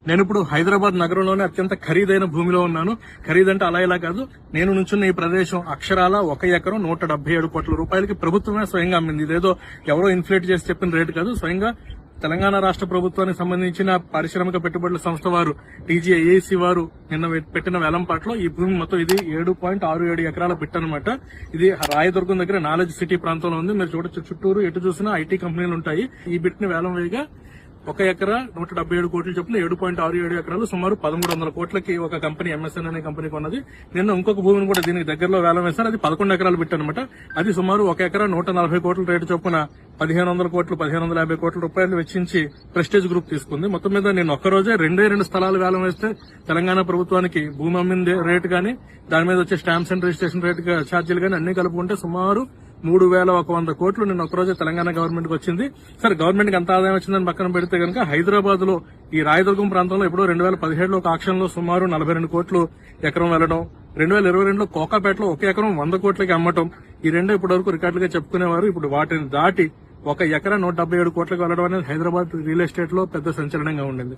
నేను ఇప్పుడు హైదరాబాద్ నగరంలోనే అత్యంత ఖరీదైన భూమిలో ఉన్నాను. ఖరీదంటే అలా ఇలా కాదు. నేను నుంచున్న ఈ ప్రదేశం అక్షరాల 1 ఎకరం 177 కోట్ల రూపాయలకి ప్రభుత్వమే స్వయంగా అమ్మింది. ఇదేదో ఎవరో ఇన్ఫ్లేట్ చేసి చెప్పిన రేటు కాదు. స్వయంగా తెలంగాణ రాష్ట్ర ప్రభుత్వానికి సంబంధించిన పారిశ్రామిక పెట్టుబడుల సంస్థ వారు టీజీఐఏసీ వారు నిన్న పెట్టిన వేలంపాట్లో ఈ భూమి మొత్తం ఇది 7.67 ఎకరాల బిట్ అనమాట. ఇది రాయదుర్గం దగ్గర నాలెడ్జ్ సిటీ ప్రాంతంలో ఉంది. మీరు చూడొచ్చు, చుట్టూరు ఎటు చూసినా ఐటీ కంపెనీలు ఉంటాయి. ఈ బిట్ ని వేలం వేయగా 1 ఎకరా 177 కోట్లు చొప్పున 7.67 ఎకరాలు సుమారు 1300 కోట్లకి ఒక కంపెనీ ఎంఎస్ఎన్ అనే కంపెనీ కొన్నది. నిన్న ఇంకొక భూమిని కూడా దీనికి దగ్గరలో వేలం వేస్తారు. అది 11 ఎకరాలు బిట్ అనమాట. అది సుమారు 1 ఎకరా 140 కోట్ల రేటు చొప్పున 1500 కోట్లు 1550 కోట్ల రూపాయలు వెచ్చించి ప్రెస్టేజ్ గ్రూప్ తీసుకుంది. మొత్తం మీద నేను ఒక్కరోజే 2 స్థలాలు వేలం వేస్తే తెలంగాణ ప్రభుత్వానికి భూమి అమ్మింది రేటు గానీ, దాని మీద వచ్చే స్టాంప్స్ అండ్ రిజిస్ట్రేషన్ రేటు ఛార్జీలు గానీ అన్ని కలుపుకుంటే సుమారు 3100 కోట్లు నిన్న ఒక్కరోజే తెలంగాణ గవర్నమెంట్ కి వచ్చింది. సరే, గవర్నమెంట్ కి ఎంత ఆదాయం వచ్చిందని పక్కన పెడితే కనుక హైదరాబాద్ లో ఈ రాయదుర్గం ప్రాంతంలో ఎప్పుడో 2017లో ఒక ఆక్షన్ లో సుమారు 42 కోట్లు ఎకరం వెళ్లడం, 2022లో కోకాపేటలో 1 ఎకరం 100 కోట్లకి అమ్మటం, ఈ రెండో ఇప్పటి వరకు రికార్డులుగా చెప్పుకునేవారు. ఇప్పుడు వాటిని దాటి 1 ఎకరా 177 కోట్లకు వెళ్లడం అనేది హైదరాబాద్ రియల్ ఎస్టేట్ లో పెద్ద సంచలనంగా ఉండింది.